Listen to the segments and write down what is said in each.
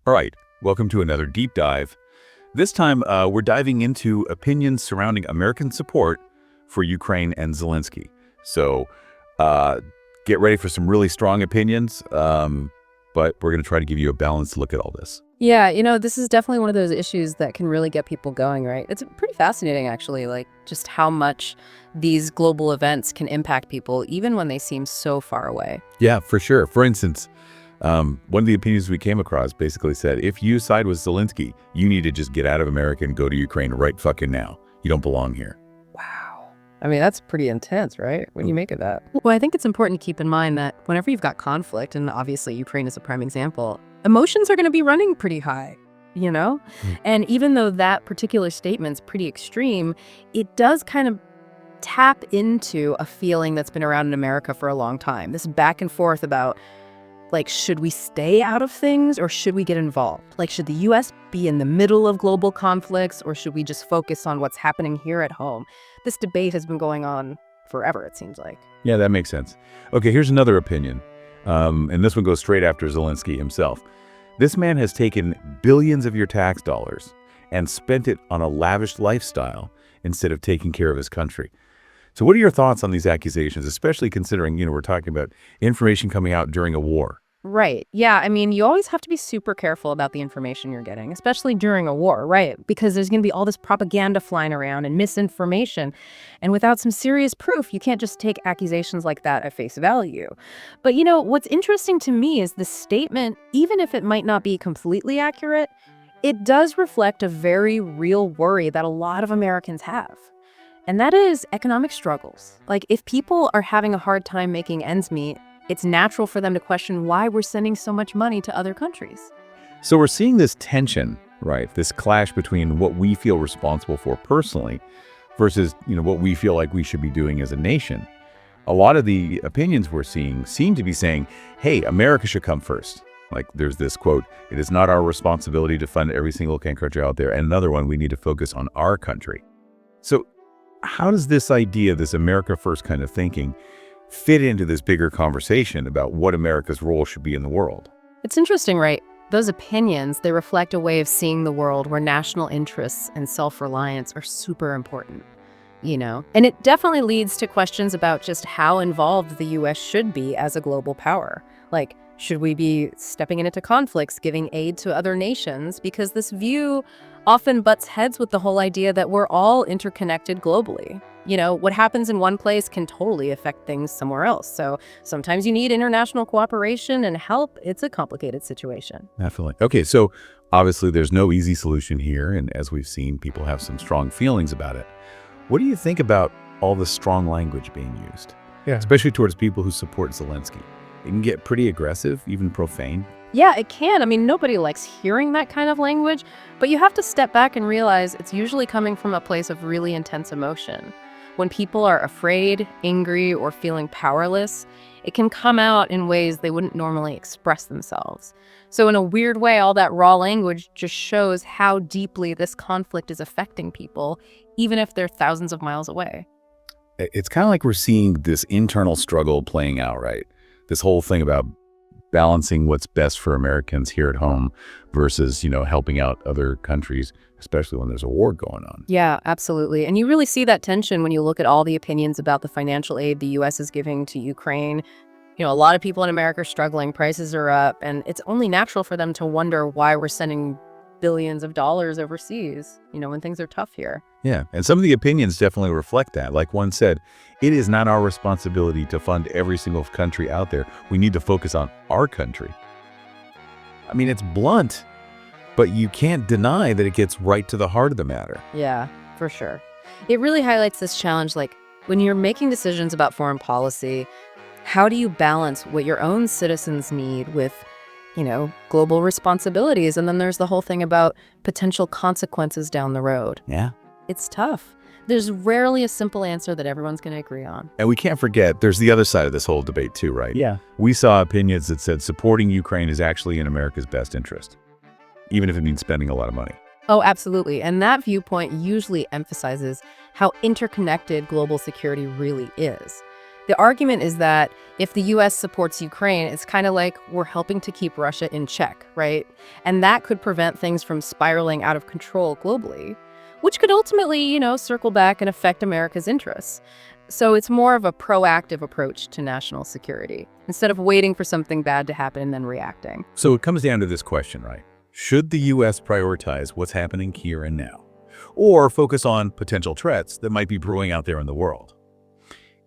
All right, welcome to another deep dive. This time, we're diving into opinions surrounding American support for Ukraine and Zelensky. So uh, get ready for some really strong opinions, but we're going to try to give you a balanced look at all this. Yeah, this is definitely one of those issues that can really get people going, right? It's pretty fascinating, actually, like just how much these global events can impact people, even when they seem so far away. Yeah, for sure. For instance, one of the opinions we came across basically said, if you side with Zelensky, you need to just get out of America and go to Ukraine right fucking now. You don't belong here. Wow. I mean, that's pretty intense, right? What do you make of that? Well, I think it's important to keep in mind that whenever you've got conflict, and obviously Ukraine is a prime example, emotions are going to be running pretty high, you know? Mm. And even though that particular statement's pretty extreme, it does kind of tap into a feeling that's been around in America for a long time. This back and forth about, like, should we stay out of things or should we get involved? Like, should the U.S. be in the middle of global conflicts or should we just focus on what's happening here at home? This debate has been going on forever, it seems like. Yeah, that makes sense. Okay, here's another opinion. And this one goes straight after Zelensky himself. This man has taken billions of your tax dollars and spent it on a lavish lifestyle instead of taking care of his country. So what are your thoughts on these accusations, especially considering, we're talking about information coming out during a war? Right. Yeah. I mean, you always have to be super careful about the information you're getting, especially during a war, right? Because there's going to be all this propaganda flying around and misinformation. And without some serious proof, you can't just take accusations like that at face value. But, what's interesting to me is the statement, even if it might not be completely accurate, it does reflect a very real worry that a lot of Americans have. And that is economic struggles. Like, if people are having a hard time making ends meet, it's natural for them to question why we're sending so much money to other countries. So we're seeing this tension, right? This clash between what we feel responsible for personally versus, what we feel like we should be doing as a nation. A lot of the opinions we're seeing seem to be saying, hey, America should come first. Like there's this quote, it is not our responsibility to fund every single country out there. And another one, we need to focus on our country. So how does this idea, this America first kind of thinking, fit into this bigger conversation about what America's role should be in the world? It's interesting, right? Those opinions, they reflect a way of seeing the world where national interests and self-reliance are super important, And it definitely leads to questions about just how involved the U.S. should be as a global power. Like, should we be stepping into conflicts, giving aid to other nations? Because this view often butts heads with the whole idea that we're all interconnected globally. What happens in one place can totally affect things somewhere else. So sometimes you need international cooperation and help. It's a complicated situation. Definitely. Okay, so obviously there's no easy solution here. And as we've seen, people have some strong feelings about it. What do you think about all the strong language being used? Yeah. Especially towards people who support Zelensky. It can get pretty aggressive, even profane. Yeah, it can. I mean, nobody likes hearing that kind of language, but you have to step back and realize it's usually coming from a place of really intense emotion. When people are afraid, angry, or feeling powerless, it can come out in ways they wouldn't normally express themselves. So in a weird way, all that raw language just shows how deeply this conflict is affecting people, even if they're thousands of miles away. It's kind of like we're seeing this internal struggle playing out, right? This whole thing about balancing what's best for Americans here at home versus, helping out other countries, especially when there's a war going on. Yeah, absolutely. And you really see that tension when you look at all the opinions about the financial aid the U.S. is giving to Ukraine. A lot of people in America are struggling, prices are up, and it's only natural for them to wonder why we're sending billions of dollars overseas, when things are tough here. Yeah, and some of the opinions definitely reflect that. Like one said, it is not our responsibility to fund every single country out there. We need to focus on our country. I mean, it's blunt, but you can't deny that it gets right to the heart of the matter. Yeah, for sure. It really highlights this challenge, like when you're making decisions about foreign policy, how do you balance what your own citizens need with global responsibilities? And then there's the whole thing about potential consequences down the road. Yeah. It's tough. There's rarely a simple answer that everyone's going to agree on. And we can't forget, there's the other side of this whole debate too, right? Yeah. We saw opinions that said supporting Ukraine is actually in America's best interest, even if it means spending a lot of money. Oh, absolutely. And that viewpoint usually emphasizes how interconnected global security really is. The argument is that if the US supports Ukraine, it's kind of like we're helping to keep Russia in check, right? And that could prevent things from spiraling out of control globally, which could ultimately, circle back and affect America's interests. So it's more of a proactive approach to national security, instead of waiting for something bad to happen and then reacting. So it comes down to this question, right? Should the U.S. prioritize what's happening here and now, or focus on potential threats that might be brewing out there in the world?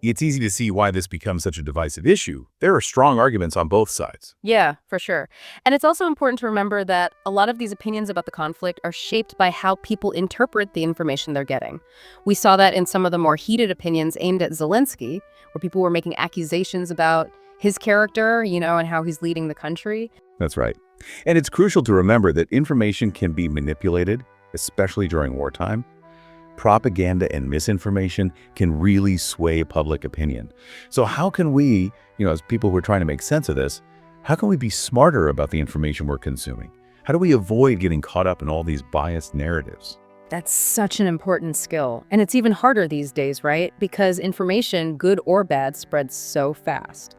It's easy to see why this becomes such a divisive issue. There are strong arguments on both sides. Yeah, for sure. And it's also important to remember that a lot of these opinions about the conflict are shaped by how people interpret the information they're getting. We saw that in some of the more heated opinions aimed at Zelensky, where people were making accusations about his character, and how he's leading the country. That's right. And it's crucial to remember that information can be manipulated, especially during wartime. Propaganda and misinformation can really sway public opinion. So how can we, as people who are trying to make sense of this, how can we be smarter about the information we're consuming? How do we avoid getting caught up in all these biased narratives? That's such an important skill. And it's even harder these days, right? Because information, good or bad, spreads so fast.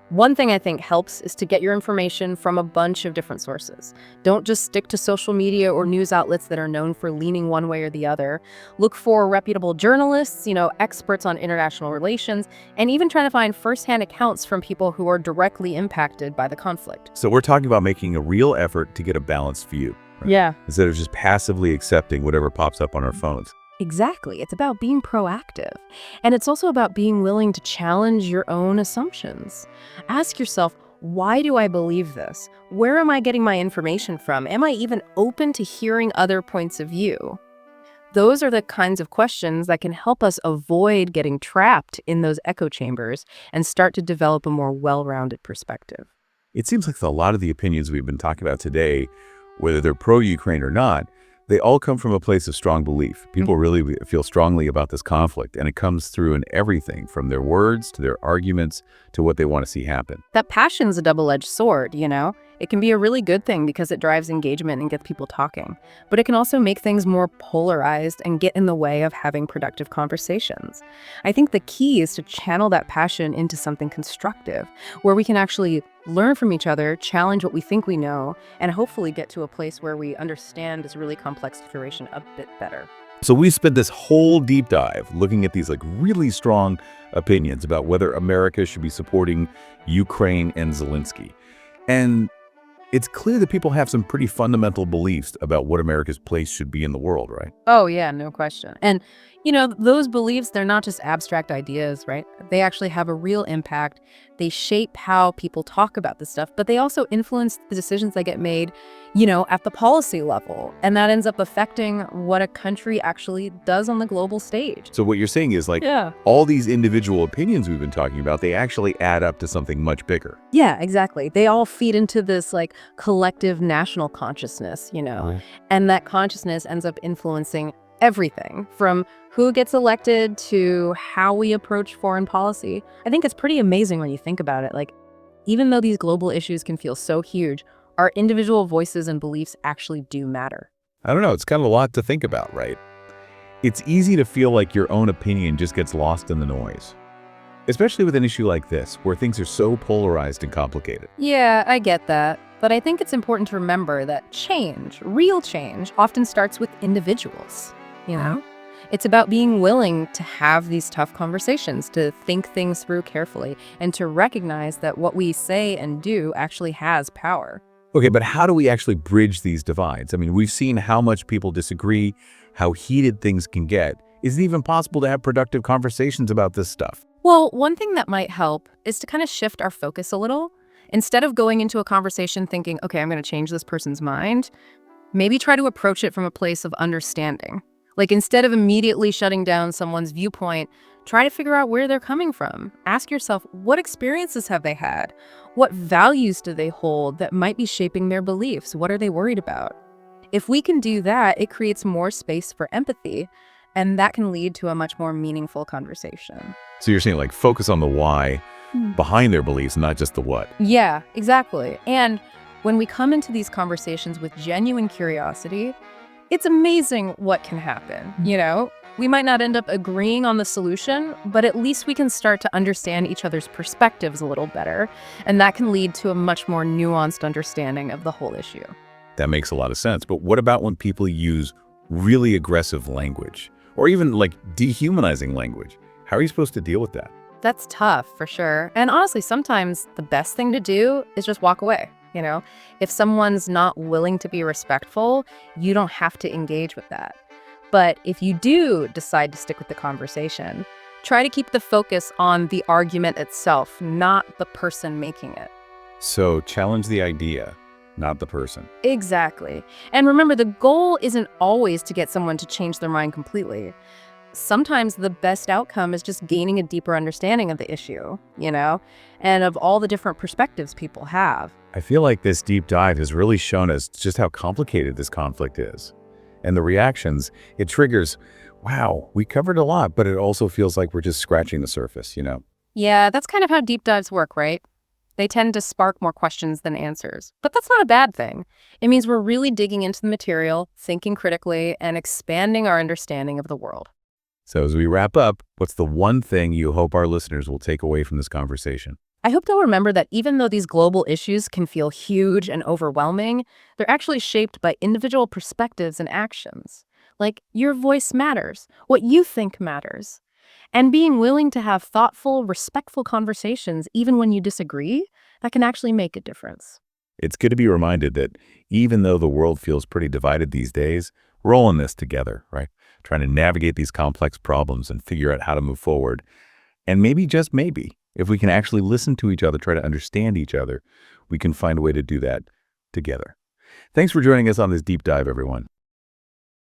One thing I think helps is to get your information from a bunch of different sources. Don't just stick to social media or news outlets that are known for leaning one way or the other. Look for reputable journalists, experts on international relations, and even try to find firsthand accounts from people who are directly impacted by the conflict. So we're talking about making a real effort to get a balanced view, right? Yeah. Instead of just passively accepting whatever pops up on our phones. Exactly. It's about being proactive. And it's also about being willing to challenge your own assumptions. Ask yourself, why do I believe this? Where am I getting my information from? Am I even open to hearing other points of view? Those are the kinds of questions that can help us avoid getting trapped in those echo chambers and start to develop a more well-rounded perspective. It seems like a lot of the opinions we've been talking about today, whether they're pro-Ukraine or not, they all come from a place of strong belief. People really feel strongly about this conflict, and it comes through in everything from their words to their arguments to what they want to see happen. That passion's a double-edged sword, It can be a really good thing because it drives engagement and gets people talking. But it can also make things more polarized and get in the way of having productive conversations. I think the key is to channel that passion into something constructive, where we can actually learn from each other, challenge what we think we know, and hopefully get to a place where we understand this really complex situation a bit better. So we spent this whole deep dive looking at these really strong opinions about whether America should be supporting Ukraine and Zelensky. And it's clear that people have some pretty fundamental beliefs about what America's place should be in the world, right? Oh, yeah, no question. And, those beliefs, they're not just abstract ideas, right? They actually have a real impact. They shape how people talk about this stuff, but they also influence the decisions that get made, at the policy level. And that ends up affecting what a country actually does on the global stage. So what you're saying is all these individual opinions we've been talking about, they actually add up to something much bigger. Yeah, exactly. They all feed into this collective national consciousness, and that consciousness ends up influencing everything from who gets elected to how we approach foreign policy. I think it's pretty amazing when you think about it. Even though these global issues can feel so huge, our individual voices and beliefs actually do matter. I don't know. It's kind of a lot to think about, right? It's easy to feel like your own opinion just gets lost in the noise, especially with an issue like this, where things are so polarized and complicated. Yeah, I get that. But I think it's important to remember that change, real change, often starts with individuals, It's about being willing to have these tough conversations, to think things through carefully, and to recognize that what we say and do actually has power. Okay, but how do we actually bridge these divides? I mean, we've seen how much people disagree, how heated things can get. Is it even possible to have productive conversations about this stuff? Well, one thing that might help is to kind of shift our focus a little. Instead of going into a conversation thinking, okay, I'm going to change this person's mind, maybe try to approach it from a place of understanding. Instead of immediately shutting down someone's viewpoint, try to figure out where they're coming from. Ask yourself, what experiences have they had? What values do they hold that might be shaping their beliefs? What are they worried about? If we can do that, it creates more space for empathy, and that can lead to a much more meaningful conversation. So you're saying focus on the why behind their beliefs, not just the what. Yeah, exactly. And when we come into these conversations with genuine curiosity, it's amazing what can happen, We might not end up agreeing on the solution, but at least we can start to understand each other's perspectives a little better, and that can lead to a much more nuanced understanding of the whole issue. That makes a lot of sense. But what about when people use really aggressive language or even like dehumanizing language? How are you supposed to deal with that? That's tough, for sure. And honestly, sometimes the best thing to do is just walk away. If someone's not willing to be respectful, you don't have to engage with that. But if you do decide to stick with the conversation, try to keep the focus on the argument itself, not the person making it. So challenge the idea, not the person. Exactly. And remember, the goal isn't always to get someone to change their mind completely. Sometimes the best outcome is just gaining a deeper understanding of the issue, and of all the different perspectives people have. I feel like this deep dive has really shown us just how complicated this conflict is. And the reactions it triggers, wow, we covered a lot, but it also feels like we're just scratching the surface, Yeah, that's kind of how deep dives work, right? They tend to spark more questions than answers. But that's not a bad thing. It means we're really digging into the material, thinking critically, and expanding our understanding of the world. So as we wrap up, what's the one thing you hope our listeners will take away from this conversation? I hope they'll remember that even though these global issues can feel huge and overwhelming, they're actually shaped by individual perspectives and actions. Like, your voice matters, what you think matters. And being willing to have thoughtful, respectful conversations, even when you disagree, that can actually make a difference. It's good to be reminded that even though the world feels pretty divided these days, we're all in this together, right? Trying to navigate these complex problems and figure out how to move forward. And maybe, just maybe, if we can actually listen to each other, try to understand each other, we can find a way to do that together. Thanks for joining us on this deep dive, everyone.